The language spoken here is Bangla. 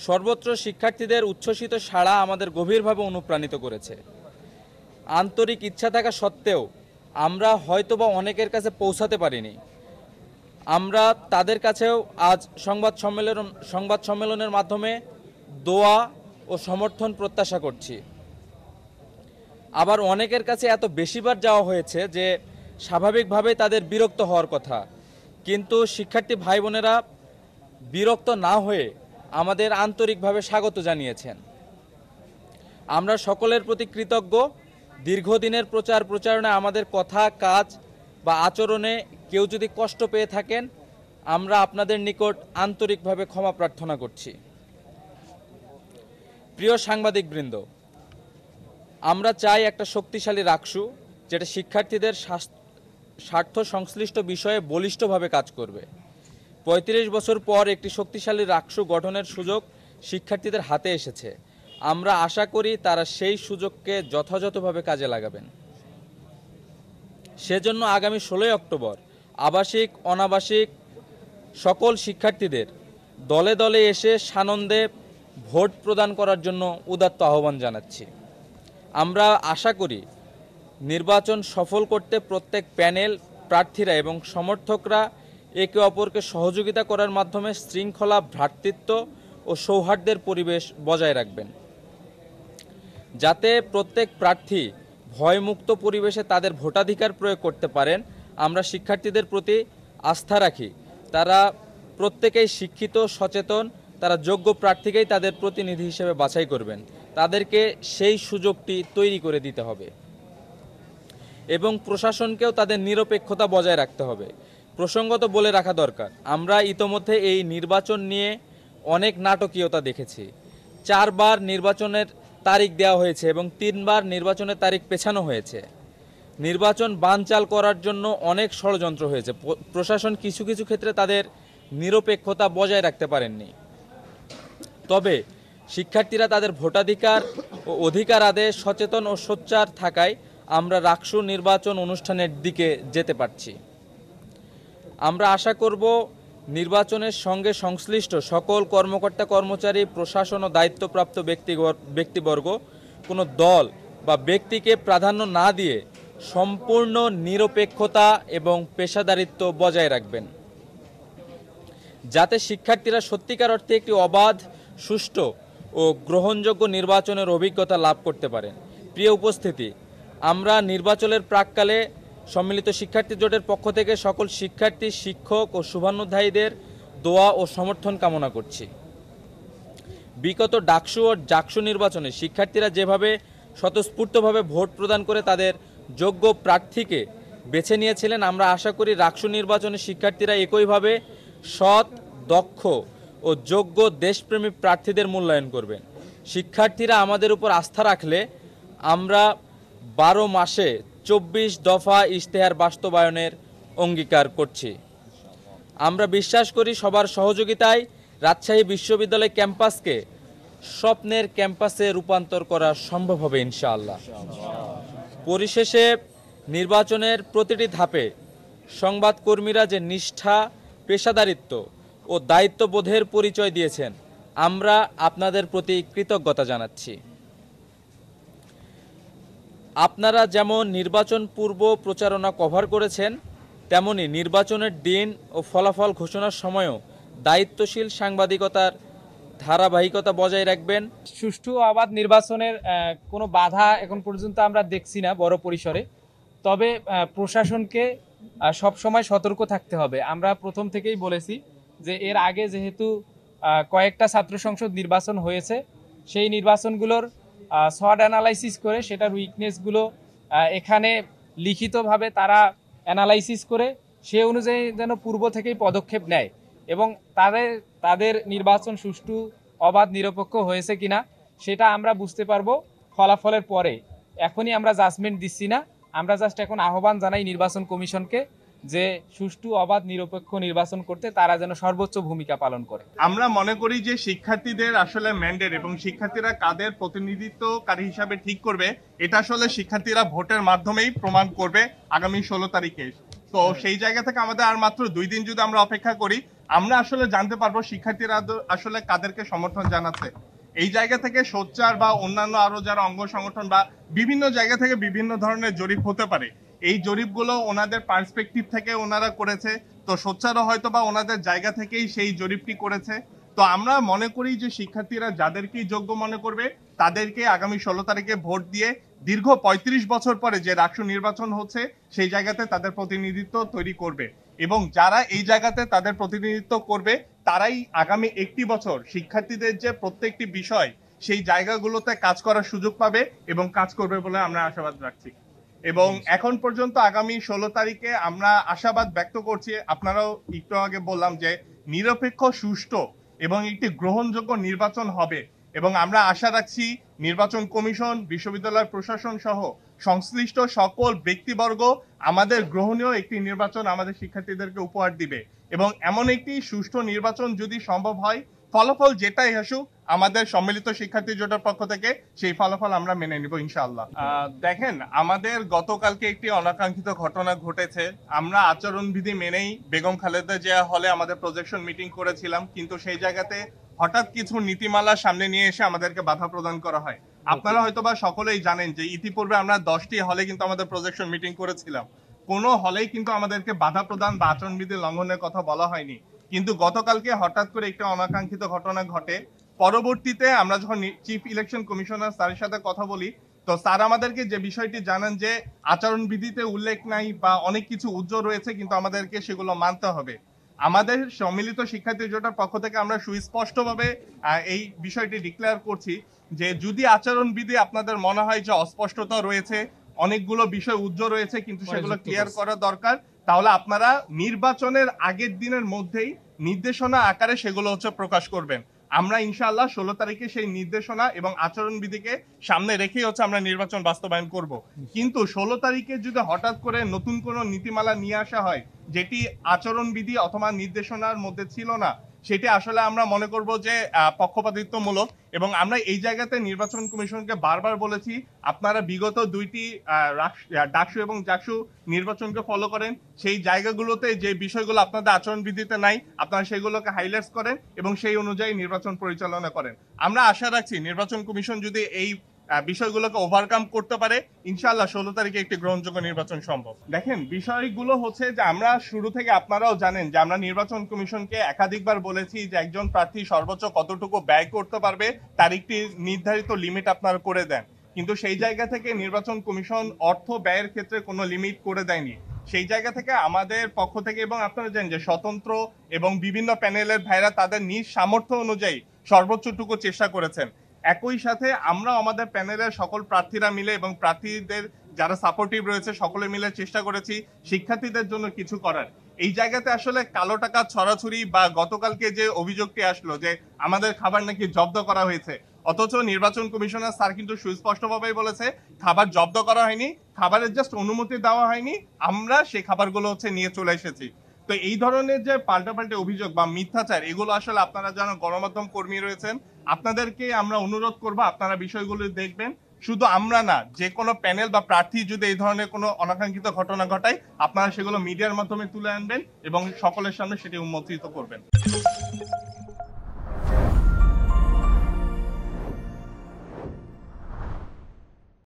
সর্বত্র শিক্ষার্থীদের উচ্ছ্বসিত সাড়া আমাদের গভীরভাবে অনুপ্রাণিত করেছে। আন্তরিক ইচ্ছা থাকা সত্ত্বেও আমরা হয়তোবা অনেকের কাছে পৌঁছাতে পারিনি। আমরা তাদের কাছেও আজ সংবাদ সম্মেলনের মাধ্যমে দোয়া ও সমর্থন প্রত্যাশা করছি। আবার অনেকের কাছে এত বেশিবার যাওয়া হয়েছে যে স্বাভাবিকভাবে তাদের বিরক্ত হওয়ার কথা, কিন্তু শিক্ষার্থী ভাই বোনেরা বিরক্ত না হয়ে আমাদের আন্তরিকভাবে স্বাগত জানিয়েছেন। আমরা সকলের প্রতি কৃতজ্ঞ। দীর্ঘদিনের প্রচারণায় আমাদের কথা, কাজ বা আচরণে কেউ যদি কষ্ট পেয়ে থাকেন, আমরা আপনাদের নিকট আন্তরিকভাবে ক্ষমা প্রার্থনা করছি। প্রিয় সাংবাদিকবৃন্দ, আমরা চাই একটা শক্তিশালী রাকসু যেটা শিক্ষার্থীদের স্বার্থ সংশ্লিষ্ট বিষয়ে বলিষ্ঠভাবে কাজ করবে। ৩৫ বছর পর একটি শক্তিশালী রাকসু গঠনের সুযোগ শিক্ষার্থীদের হাতে এসেছে। আমরা আশা করি তারা সেই সুযোগকে যথাযথভাবে কাজে লাগাবেন। সেজন্য আগামী ১৬ অক্টোবর আবাসিক অনাবাসিক সকল শিক্ষার্থীদের দলে দলে এসে সানন্দে ভোট প্রদান করার জন্য উদাত্ত আহ্বান জানাচ্ছি। আমরা আশা করি নির্বাচন সফল করতে প্রত্যেক প্যানেল, প্রার্থীরা এবং সমর্থকরা একে অপরকে সহযোগিতা করার মাধ্যমে শৃঙ্খলা, ভ্রাতৃত্ব ও সৌহার্দ্যের পরিবেশ বজায় রাখবেন, যাতে প্রত্যেক প্রার্থী ভয়মুক্ত পরিবেশে তাদের ভোটাধিকার প্রয়োগ করতে পারেন। আমরা শিক্ষার্থীদের প্রতি আস্থা রাখি। তারা প্রত্যেকেই শিক্ষিত, সচেতন। তারা যোগ্য প্রার্থীকেই তাদের প্রতিনিধি হিসেবে বাছাই করবেন। তাদেরকে সেই সুযোগটি তৈরি করে দিতে হবে এবং প্রশাসনকেও তাদের নিরপেক্ষতা বজায় রাখতে হবে। প্রসঙ্গত বলে রাখা দরকার, আমরা ইতোমধ্যে এই নির্বাচন নিয়ে অনেক নাটকীয়তা দেখেছি। 4 বার নির্বাচনের তারিখ দেওয়া হয়েছে এবং 3 বার নির্বাচনের তারিখ পেছানো হয়েছে। নির্বাচন বানচাল করার জন্য অনেক ষড়যন্ত্র হয়েছে। প্রশাসন কিছু কিছু ক্ষেত্রে তাদের নিরপেক্ষতা বজায় রাখতে পারেননি। তবে শিক্ষার্থীরা তাদের ভোটাধিকার ও অধিকার আদায়ে সচেতন ও সোচ্চার থাকায় আমরা রাকসু নির্বাচন অনুষ্ঠানের দিকে যেতে পারছি। আমরা আশা করব নির্বাচনের সঙ্গে সংশ্লিষ্ট সকল কর্মকর্তা, কর্মচারী, প্রশাসন ও দায়িত্বপ্রাপ্ত ব্যক্তিবর্গ কোনো দল বা ব্যক্তিকে প্রাধান্য না দিয়ে সম্পূর্ণ নিরপেক্ষতা এবং পেশাদারিত্ব বজায় রাখবেন, যাতে শিক্ষার্থীরা সত্যিকার অর্থে একটি অবাধ, সুষ্ঠু ও গ্রহণযোগ্য নির্বাচনের অভিজ্ঞতা লাভ করতে পারেন। প্রিয় উপস্থিতি, আমরা নির্বাচনের প্রাক্কালে সম্মিলিত শিক্ষার্থী জোটের পক্ষ থেকে সকল শিক্ষার্থী, শিক্ষক ও শুভানুধ্যায়ীদের দোয়া ও সমর্থন কামনা করছি। বিগত ডাকসু ও জাকসু নির্বাচনে শিক্ষার্থীরা যেভাবে স্বতঃস্ফূর্তভাবে ভোট প্রদান করে তাদের যোগ্য প্রার্থীকে বেছে নিয়েছিলেন, আমরা আশা করি রাকসু নির্বাচনে শিক্ষার্থীরা একইভাবে সৎ, দক্ষ ও যোগ্য দেশপ্রেমী প্রার্থীদের মূল্যায়ন করবেন। শিক্ষার্থীরা আমাদের উপর আস্থা রাখলে আমরা 12 মাসে 24 দফা ইশতেহার বাস্তবায়নের অঙ্গীকার করছি। আমরা বিশ্বাস করি সবার সহযোগিতায় রাজশাহী বিশ্ববিদ্যালয় ক্যাম্পাসকে স্বপ্নের ক্যাম্পাসে রূপান্তর করা সম্ভব হবে ইনশাআল্লাহ। পরিশেষে নির্বাচনের প্রতিটি ধাপে সংবাদকর্মীরা যে নিষ্ঠা, পেশাদারিত্ব ও দায়িত্ববোধের পরিচয় দিয়েছেন, আমরা আপনাদের প্রতি কৃতজ্ঞতা জানাচ্ছি। আপনারা যেমন নির্বাচন পূর্ব প্রচারণা কভার করেছেন, তেমনি নির্বাচনের দিন ও ফলাফল ঘোষণার সময়ও দায়িত্বশীল সাংবাদিকতার ধারাবাহিকতা বজায় রাখবেন। সুষ্ঠু অবাধ নির্বাচনের কোনো বাধা এখন পর্যন্ত আমরা দেখছি না বড় পরিসরে। তবে প্রশাসনকে সবসময় সতর্ক থাকতে হবে। আমরা প্রথম থেকেই বলেছি যে এর আগে যেহেতু কয়েকটা ছাত্র সংসদ নির্বাচন হয়েছে, সেই নির্বাচনগুলোর শর্ট অ্যানালাইসিস করে সেটার উইকনেসগুলো এখানে লিখিতভাবে তারা অ্যানালাইসিস করে সে অনুযায়ী যেন পূর্ব থেকেই পদক্ষেপ নেয় এবং তাদের নির্বাচন সুষ্ঠু, অবাধ, নিরপেক্ষ হয়েছে কিনা সেটা আমরা বুঝতে পারবো ফলাফলের পরে। এখনই আমরা জাজমেন্ট দিচ্ছি না, আমরা জাস্ট এখন আহ্বান জানাই নির্বাচন কমিশনকে যে সুষ্ঠু, অবাধ, নিরপেক্ষ নির্বাচন করতে তারা যেন সর্বোচ্চ ভূমিকা পালন করে। আমরা মনে করি যে শিক্ষার্থীদের আসলে ম্যান্ডেট এবং শিক্ষার্থীরা কাদের প্রতিনিধিত্বকারী হিসাবে ঠিক করবে, এটা আসলে শিক্ষার্থীরা ভোটের মাধ্যমেই প্রমাণ করবে আগামী 16 তারিখে। তো সেই জায়গা থেকে আমাদের আর মাত্র 2 দিন যদি আমরা অপেক্ষা করি, আমরা আসলে জানতে পারবো শিক্ষার্থীরা আসলে কাদেরকে সমর্থন জানাচ্ছে। এই জায়গা থেকে সোচ্চার বা অন্যান্য আরো যারা অঙ্গ সংগঠন বা বিভিন্ন জায়গা থেকে বিভিন্ন ধরনের জরিপ হতে পারে, এই জরিপগুলো ওনাদের পার্সপেক্টিভ থেকে ওনারা করেছে, তো সোচ্চারও হয়তো বা ওনাদের জায়গা থেকেই সেই জরিপটি করেছে। তো আমরা মনে করি যে শিক্ষার্থীরা যাদেরকেই যোগ্য মনে করবে তাদেরকে আগামী 16 তারিখে ভোট দিয়ে দীর্ঘ 35 বছর পরে যে রাষ্ট্র নির্বাচন হচ্ছে সেই জায়গাতে তাদের প্রতিনিধিত্ব তৈরি করবে, এবং যারা এই জায়গাতে তাদের প্রতিনিধিত্ব করবে তারাই আগামী একটি বছর শিক্ষার্থীদের যে প্রত্যেকটি বিষয় সেই জায়গাগুলোতে কাজ করার সুযোগ পাবে এবং কাজ করবে বলে আমরা আশাবাদ রাখছি। এবং এখন পর্যন্ত আগামী 16 তারিখে আমরা আশাবাদ ব্যক্ত করছি, আপনারাও একটু আগে বললাম যে নিরপেক্ষ, সুষ্ঠু এবং একটি গ্রহণযোগ্য নির্বাচন হবে, এবং আমরা আশা রাখছি নির্বাচন কমিশন, বিশ্ববিদ্যালয় প্রশাসন সহ সংশ্লিষ্ট সকল ব্যক্তিবর্গ আমাদের গ্রহণীয় একটি নির্বাচন আমাদের শিক্ষার্থীদেরকে উপহার দিবে, এবং এমন একটি সুষ্ঠু নির্বাচন যদি সম্ভব হয়, ফলাফল যেটাই আসুক আমাদের সম্মিলিত শিক্ষার্থী জোটের পক্ষ থেকে সেই ফলাফল আমরা মেনে নিব ইনশাআল্লাহ। দেখেন, আমাদের গতকালকে একটি অনাকাঙ্ক্ষিত ঘটনা ঘটেছে। আমরা আচরণবিধি মেনেই বেগম খালেদা জিয়া হলে আমাদের প্রজেকশন মিটিং করেছিলাম, কিন্তু সেই জায়গাতে হঠাৎ কিছু নীতিমালা সামনে নিয়ে এসে আমাদেরকে বাধা প্রদান করা হয়। আপনারা হয়তোবা সকলেই জানেন যে ইতিপূর্বে আমরা 10টি হলে কিন্তু আমাদের প্রজেকশন মিটিং করেছিলাম, কোনো হলেই কিন্তু আমাদেরকে বাধা প্রদান বা আচরণবিধি লঙ্ঘনের কথা বলা হয়নি। কিন্তু গতকালকে হঠাৎ করে একটা অনাকাঙ্ক্ষিত ঘটনা ঘটে। পরবর্তীতে আমরা যখন চিফ ইলেকশন কমিশনার স্যারের সাথে কথা বলি, তো স্যার আমাদেরকে যে বিষয়টি জানান যে আচরণবিধিতে উল্লেখ নাই বা অনেক কিছু উজ্জ্বল রয়েছে, কিন্তু আমাদেরকে সেগুলো মানতে হবে। আমাদের সম্মিলিত শিক্ষার্থী জোটের পক্ষ থেকে আমরা সুস্পষ্টভাবে এই বিষয়টি ডিক্লেয়ার করছি যে যদি আচরণবিধি আপনাদের মনে হয় যে অস্পষ্টতা রয়েছে, অনেকগুলো বিষয় উজ্জ্বল রয়েছে কিন্তু সেগুলো ক্লিয়ার করা দরকার, তাহলে আপনারা নির্বাচনের আগের দিনের মধ্যেই নির্দেশনা আকারে সেগুলো প্রকাশ করবেন। আমরা ইনশাআল্লাহ 16 তারিখে সেই নির্দেশনা এবং আচরণবিধিকে সামনে রেখেই আমরা নির্বাচন বাস্তবায়ন করব। কিন্তু 16 তারিখে যদি হঠাৎ করে নতুন কোনো নীতিমালা নিয়ে আসা হয় যেটি আচরণবিধি অথবা নির্দেশনার মধ্যে ছিল না, সেটি আসলে আমরা মনে করব যে পক্ষপাতিত্বমূলক, এবং আমরা এই জায়গাতে নির্বাচন কমিশনকে বারবার বলেছি আপনারা বিগত দুইটি ডাকসু এবং জাকসু নির্বাচনকে ফলো করেন, সেই জায়গাগুলোতে যে বিষয়গুলো আপনাদের আচরণবিধিতে নাই আপনারা সেগুলোকে হাইলাইট করেন এবং সেই অনুযায়ী নির্বাচন পরিচালনা করেন। আমরা আশা রাখছি নির্বাচন কমিশন যদি এই বিষয়গুলোকে ওভারকাম করতে পারে, ইনশাআল্লাহ 16 তারিখে একটি গ্রহণযোগ্য নির্বাচন সম্ভব। দেখেন, বিষয়গুলো হচ্ছে যে আমরা শুরু থেকে, আপনারাও জানেন যে আমরা নির্বাচন কমিশনকে একাধিকবার বলেছি যে একজন প্রার্থী সর্বোচ্চ কতটুকু ব্যয় করতে পারবে তার একটি নির্ধারিত লিমিট আপনারা করে দেন, কিন্তু সেই জায়গা থেকে নির্বাচন কমিশন অর্থ ব্যয়ের ক্ষেত্রে কোনো লিমিট করে দেয়নি। সেই জায়গা থেকে আমাদের পক্ষ থেকে, এবং আপনারা জানেন যে স্বতন্ত্র এবং বিভিন্ন প্যানেলের ভাইরা তাদের নিজ সামর্থ্য অনুযায়ী সর্বোচ্চটুকু চেষ্টা করেছেন। একই সাথে আমরা আমাদের প্যানেলের সকল প্রার্থীরা মিলে এবং প্রার্থীদের যারা সাপোর্টিভ রয়েছে সকলে মিলে চেষ্টা করেছি শিক্ষার্থীদের জন্য কিছু করার। এই জায়গাতে আসলে কালো টাকা ছড়াছড়ি বা গতকালকে যে অভিযোগটি আসলো যে আমাদের খাবার নাকি জব্দ করা হয়েছে, অথচ নির্বাচন কমিশনার স্যার কিন্তু সুস্পষ্টভাবেই বলেছে খাবার জব্দ করা হয়নি, খাবারের জাস্ট অনুমতি দেওয়া হয়নি, আমরা সেই খাবারগুলো নিয়ে চলে এসেছি। তো এই ধরনের যে পাল্টাপাল্টি অভিযোগ বা মিথ্যাচার, এগুলো আসলে আপনারা যারা গণমাধ্যম কর্মী রয়েছেন আপনাদেরকে আমরা অনুরোধ করব আপনারা বিষয়গুলো দেখবেন। শুধু আমরা না, যে কোনো প্যানেল বা প্রার্থী যদি এই ধরনের কোনো অনাকাঙ্ক্ষিত ঘটনা ঘটায় আপনারা সেগুলো মিডিয়ার মাধ্যমে তুলে আনবেন এবং সকলের সামনে সেটি উন্মোচিত করবেন।